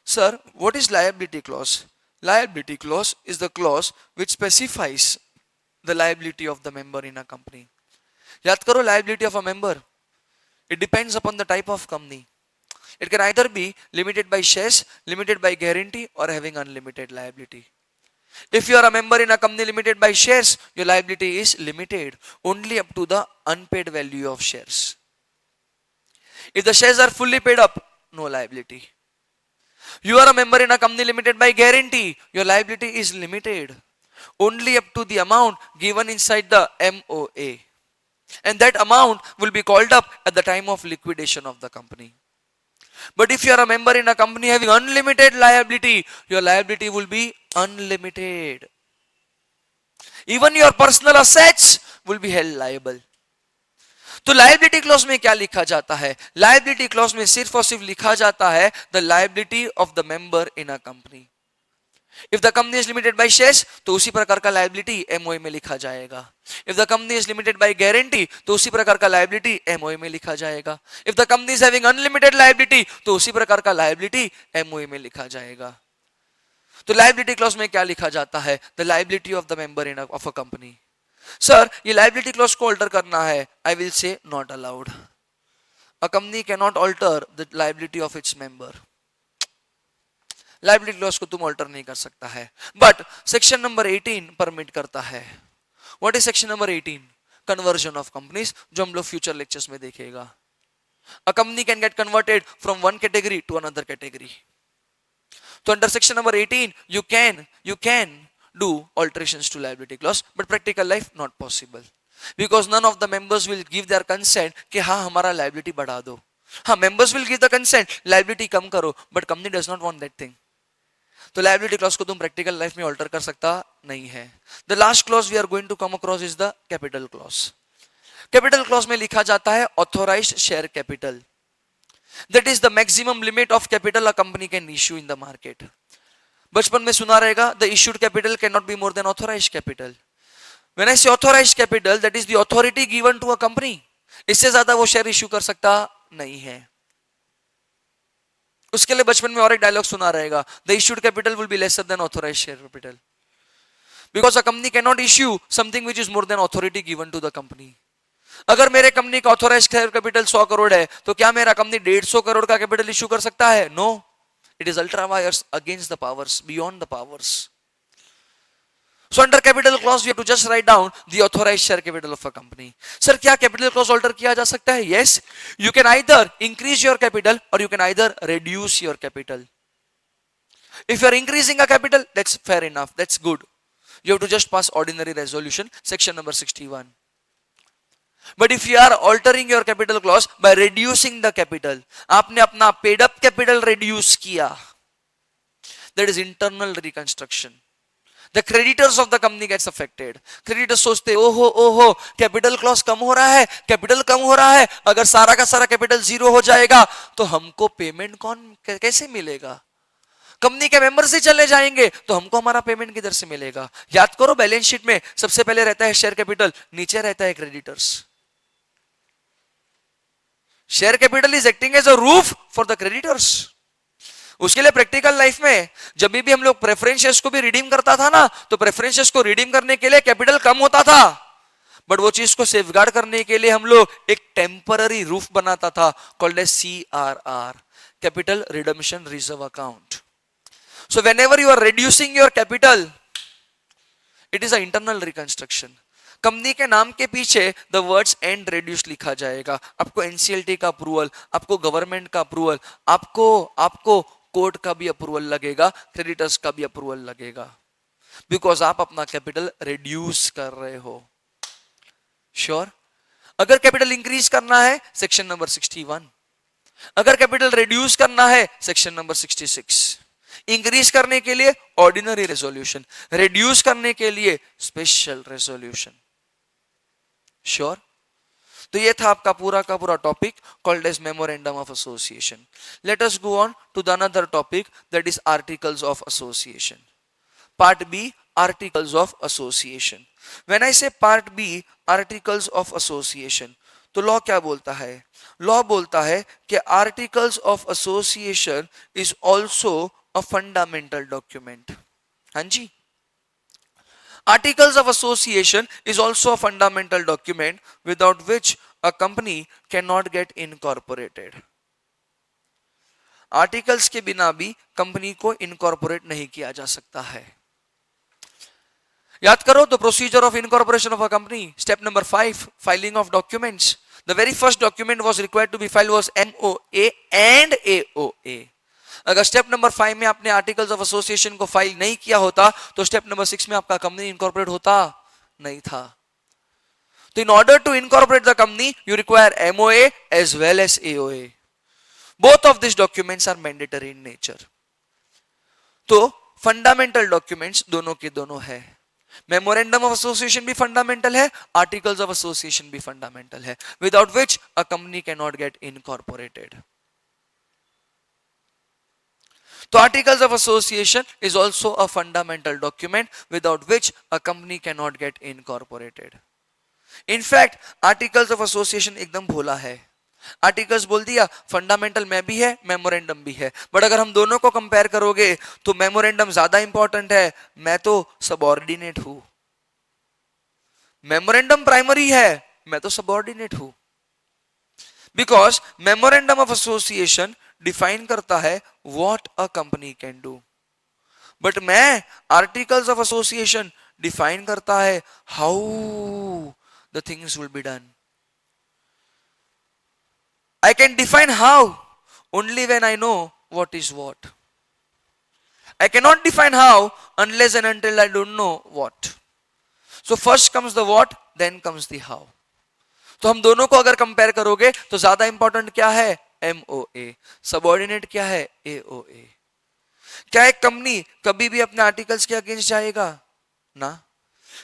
Sir what is liability clause? Liability clause is the clause which specifies the liability of the member in a company. याद करो, liability of a member, it depends upon the type of company. It can either B limited by shares, limited by guarantee और having unlimited liability. If you are a member in a company limited by shares, your liability is limited only up to the unpaid value of shares. If the shares are fully paid up, no liability. You are a member in a company limited by guarantee, your liability is limited only up to the amount given inside the MOA, and that amount will be called up at the time of liquidation of the company। But if you are a member in a company having unlimited liability, your liability will be unlimited। Even your personal assets will be held liable। तो liability clause में क्या लिखा जाता है? Liability clause में सिर्फ और सिर्फ लिखा जाता है the liability of the member in a company. If the company is limited by shares तो उसी प्रकार का लायबिलिटी एमओए में लिखा जाएगा। If the company is limited by guarantee तो उसी प्रकार का लायबिलिटी एमओए में लिखा जाएगा। If the company is having unlimited liability तो उसी प्रकार का लायबिलिटी एमओए में लिखा जाएगा। तो लायबिलिटी क्लॉज में क्या लिखा जाता है? The liability of the member in of a company. Sir ये लायबिलिटी क्लॉज को ऑल्टर करना है, I will say not allowed. A company can not alter the liability of its member. Liability clause को तुम ऑल्टर नहीं कर सकता है, बट सेक्शन नंबर 18 परमिट करता है। What is section number 18? Conversion of companies, जो हम लोग फ्यूचर लेक्चर्स में देखेगा। A company can get converted from one category to another category. तो under section number 18 you can do alterations to liability clause, but practical life not possible because none of the members will give their consent कि हाँ हमारा liability बढ़ा दो। हाँ, members will give the consent liability कम करो, but company does not want that thing। तो liability clause को तुम practical life में alter कर सकता नहीं है। The last clause we are going to come across is the capital clause। capital clause में लिखा जाता है authorized share capital, that is the maximum limit of capital a company can issue in the market। बचपन में सुना रहेगा the issued capital cannot be more than authorized capital। when I say authorized capital, that is the authority given to a company, इससे ज्यादा वो share issue कर सकता नहीं है। उसके लिए बचपन में और एक डायलॉग सुना रहेगा the issued capital will be lesser than authorized share capital because a company cannot issue something which is more than authority given to the company। अगर मेरे कंपनी का ऑथोराइज शेयर कैपिटल 100 करोड़ है तो क्या मेरा कंपनी 150 करोड़ का कैपिटल इश्यू कर सकता है? No, it is ultra vires against the powers, beyond the powers. So under capital clause we have to just write down the authorized share capital of a company. Sir, क्या capital clause alter किया जा सकता है? Yes, you can either increase your capital or you can either reduce your capital. If you are increasing a capital, that's fair enough, that's good. You have to just pass ordinary resolution, section number 61. But if you are altering your capital clause by reducing the capital, आपने अपना paid up capital reduce किया, that is internal reconstruction. The creditors of the company gets affected. Creditors सोचते ओहो capital clause कम हो रहा है, capital कम हो रहा है, अगर सारा का सारा कैपिटल जीरो हो जाएगा तो हमको पेमेंट कैसे मिलेगा? कंपनी के मेंबर्स ही चले जाएंगे तो हमको हमारा पेमेंट किधर से मिलेगा? याद करो, बैलेंस शीट में सबसे पहले रहता है शेयर कैपिटल, नीचे रहता है creditors. Share capital is acting as a roof for the creditors. उसके लिए प्रैक्टिकल लाइफ में जब भी हम लोग प्रेफरेंसेस को भी रिडीम करता था ना, तो प्रेफरेंसेस को रिडीम करने के लिए कैपिटल कम होता था, बट वो चीज को सेफगार्ड करने के लिए हम लोग एक टेम्पररी रूफ बनाता था, called as CRR, capital redemption reserve account. So whenever you are reducing your capital, it is a internal reconstruction. Company के नाम के पीछे द वर्ड्स एंड रिड्यूस लिखा जाएगा. आपको NCLT का अप्रूवल, आपको गवर्नमेंट का अप्रूवल, आपको कोर्ट का भी अप्रूवल लगेगा, क्रेडिटर्स का भी अप्रूवल लगेगा, बिकॉज आप अपना कैपिटल रिड्यूस कर रहे हो. श्योर? अगर कैपिटल इंक्रीज करना है, सेक्शन नंबर 61. अगर कैपिटल रिड्यूस करना है, सेक्शन नंबर 66. इंक्रीज करने के लिए ऑर्डिनरी रेजोल्यूशन, रिड्यूस करने के लिए स्पेशल रेजोल्यूशन. श्योर? तो ये था आपका पूरा का पूरा topic called as memorandum of association. Let us go on to the another topic, that is articles of association. Part B, articles of association. When I say part B, articles of association, तो law क्या बोलता है? Law बोलता है कि articles of association is also a fundamental document. हाँ जी, Articles of Association is also a fundamental document without which a company cannot get incorporated. Articles के बिना भी कंपनी को इनकॉर्पोरेट नहीं किया जा सकता है. याद करो, the procedure of incorporation of a company, step number 5, filing of documents. The very first document was required to be filed was MOA and AOA. अगर स्टेप नंबर 5 में आपने आर्टिकल्स ऑफ एसोसिएशन को फाइल नहीं किया होता तो step number 6 में आपका कंपनी इनकॉर्पोरेट होता नहीं था. तो in order to incorporate the company you require MOA as well as AOA. Both of this documents are mandatory in nature. तो फंडामेंटल डॉक्यूमेंट्स दोनों के दोनों है. मेमोरेंडम ऑफ एसोसिएशन भी फंडामेंटल है, आर्टिकल्स ऑफ एसोसिएशन भी फंडामेंटल है, without which a company can not get incorporated. So articles of association is also a fundamental document without which a company cannot get incorporated. In fact, articles of association एकदम भोला है. Articles बोल दिया, fundamental में भी है, memorandum भी है, but अगर हम दोनों को कंपेयर करोगे तो मेमोरेंडम ज्यादा इंपॉर्टेंट है, मैं तो सबऑर्डिनेट हूं. मेमोरेंडम प्राइमरी है, मैं तो सबऑर्डिनेट हूं. Because memorandum of association define करता है what a company can do, but मैं आर्टिकल्स ऑफ एसोसिएशन डिफाइन करता है how the things will be done. I can define how only when I know what is what. I cannot define how unless and until I don't know what. So first comes the what, then comes the how. तो हम दोनों को अगर compare करोगे तो ज्यादा important क्या है? MOA. सबऑर्डिनेट क्या है? AOA. क्या एक कंपनी कभी भी अपने आर्टिकल्स के अगेंस्ट जाएगा? ना.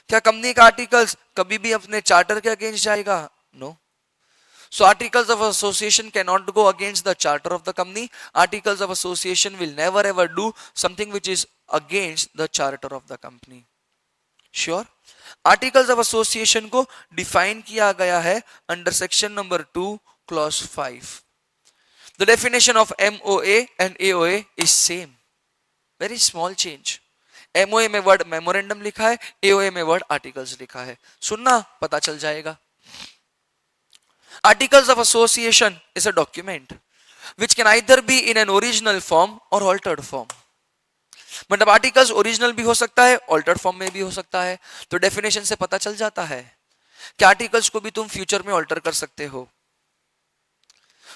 क्या कंपनी का आर्टिकल्स कभी भी अपने चार्टर के अगेंस्ट जाएगा? No. So articles of association cannot go against the charter of the company. Articles of association will never ever do something which is against the charter of the company. Sure? Articles of association को define किया गया है under section number 2 clause 5. The definition of MOA and AOA is same. Very small change. MOA में word memorandum लिखा है, AOA में word articles लिखा है. सुनना पता चल जाएगा. Articles of association is a document which can either be in an original form or altered form. मतलब आर्टिकल्स ओरिजिनल भी हो सकता है, ऑल्टर्ड फॉर्म में भी हो सकता है। तो डेफिनेशन से पता चल जाता है कि आर्टिकल्स को भी तुम फ्यूचर में ऑल्टर कर सकते हो।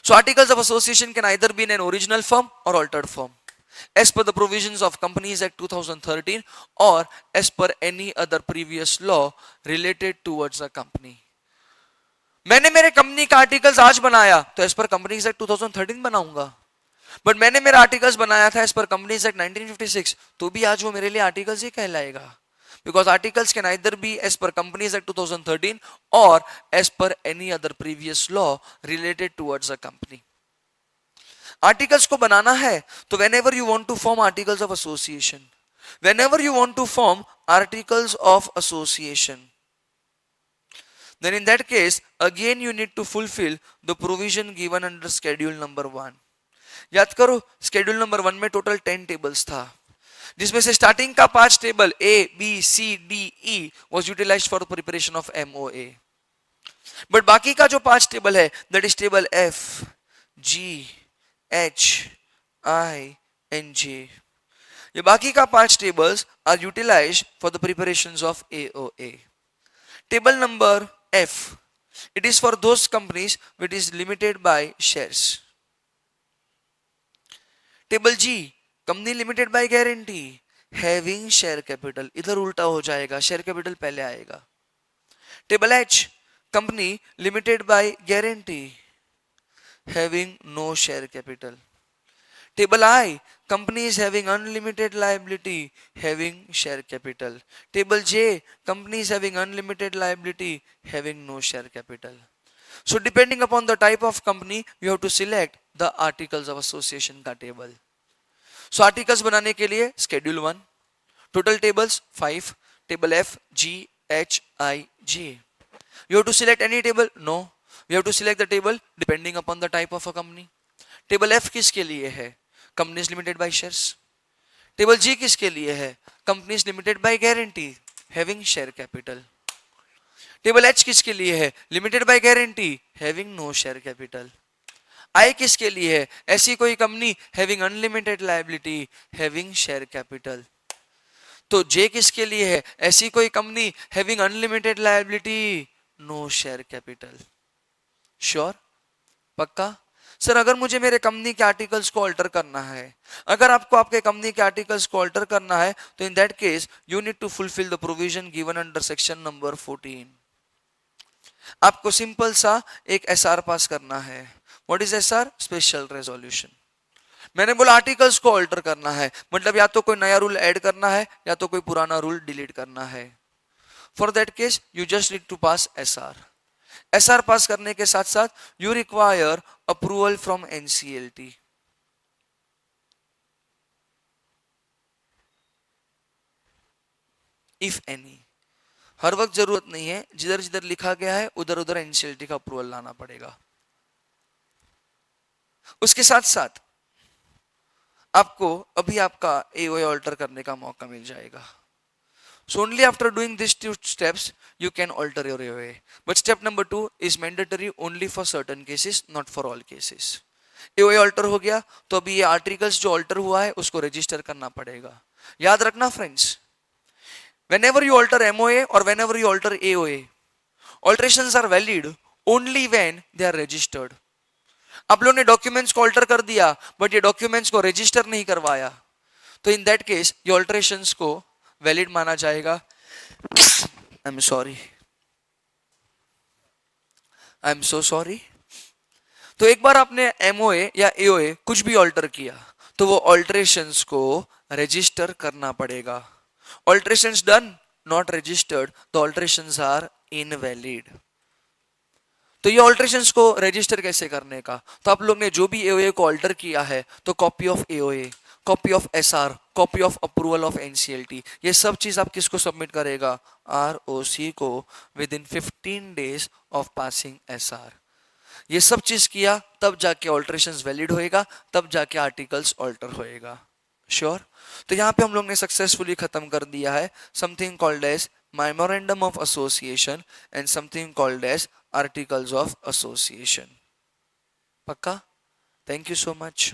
So articles of association can either be in an original form और altered form as per the provisions of Companies Act 2013 or as per any other previous law related towards a company। मैंने मेरे company का articles आज बनाया तो as per companies act 2013 बनाऊंगा, but मैंने मेरा आर्टिकल्स बनाया था एज पर कंपनीज एक्ट 1956 तो भी आज वो मेरे लिए आर्टिकल्स ही कहलाएगा, because articles can either be as per companies act 2013 और as per any other previous law related towards a company. Articles को बनाना है तो whenever you want to form articles of association, whenever you want to form articles of association, then in that case again you need to fulfill the provision given under schedule number 1। याद करो schedule number 1 में total 10 tables था, जिसमें से starting का 5 table A B C D E was utilized for the preparation of MOA, but बाकी का जो 5 टेबल है that is table F G H I and J, ये बाकी का 5 tables are utilized for the preparations of AOA। Table number F, it is for those companies which is limited by shares। Table G, company limited by guarantee having share capital, इधर उल्टा हो जाएगा, share capital पहले आएगा। Table H, company limited by guarantee having no share capital। Table I, company is having unlimited liability having share capital। Table J, company is having unlimited liability having no share capital। So depending upon the type of company you have to select the articles of association का table। So articles बनाने के लिए schedule 1, total tables 5, table F G H I J। You have to select any table? No, you have to select the table depending upon the type of a company। Table F किसके लिए है? Companies limited by shares. Table G किसके लिए है? Companies limited by guarantee having share capital. Table H किसके लिए है? Limited by guarantee having no share capital. I किसके लिए है? ऐसी कोई company having unlimited liability having share capital. तो J किसके लिए है? ऐसी कोई company having unlimited liability no share capital. Sure? पक्का? सर अगर मुझे मेरे कंपनी के आर्टिकल्स को ऑल्टर करना है, अगर आपको आपके कंपनी के आर्टिकल्स को ऑल्टर करना है तो in that case you need to fulfil the provision given under section number 14। आपको सिंपल सा एक एसआर पास करना है। What is SR? Special resolution. मैंने बोला आर्टिकल्स को ऑल्टर करना है, मतलब या तो कोई नया रूल ऐड करना है या तो कोई पुराना रूल डिलीट करना है। For that case you just need to pass SR. SR pass करने के साथ साथ you require approval from NCLT. If any, हर वक्त जरूरत नहीं है, जिधर जिधर लिखा गया है उधर उधर एनसीएलटी का अप्रूवल लाना पड़ेगा। उसके साथ साथ आपको अभी आपका एओए ऑल्टर करने का मौका मिल जाएगा। So only after doing these 2 steps you can alter your AOA. But step number 2 is mandatory only for certain cases, not for all cases। AOA alter हो गया तो अभी ये आर्टिकल्स जो alter हुआ है उसको रजिस्टर करना पड़ेगा। याद रखना friends, whenever you alter MOA or whenever you alter AOA, alterations are valid only when they are registered। आप लोगों ने डॉक्यूमेंट्स को alter कर दिया बट ये डॉक्यूमेंट्स को रजिस्टर नहीं करवाया तो इन दैट केस ये ऑल्टरेशंस को वैलिड माना जाएगा। I am sorry, I am so sorry. तो एक बार आपने एमओए या एओए कुछ भी ऑल्टर किया तो वो ऑल्टरेशंस को रजिस्टर करना पड़ेगा। Alterations done not registered, the alterations are invalid. तो ये ऑल्टरेशंस को रजिस्टर कैसे करने का? तो आप लोग ने जो भी एओए को ऑल्टर किया है तो copy of AOA, copy of SR, copy of approval of NCLT, ये सब चीज आप किसको सबमिट करेगा? आरओसी को with in 15 days of passing SR. ये सब चीज किया तब जाके ऑल्टरेशंस वैलिड होएगा, तब जाके आर्टिकल्स ऑल्टर होएगा। श्योर? तो यहाँ पे हम लोग ने सक्सेसफुली खत्म कर दिया है something called as memorandum of association and something called as articles of association. पक्का? Thank you so much.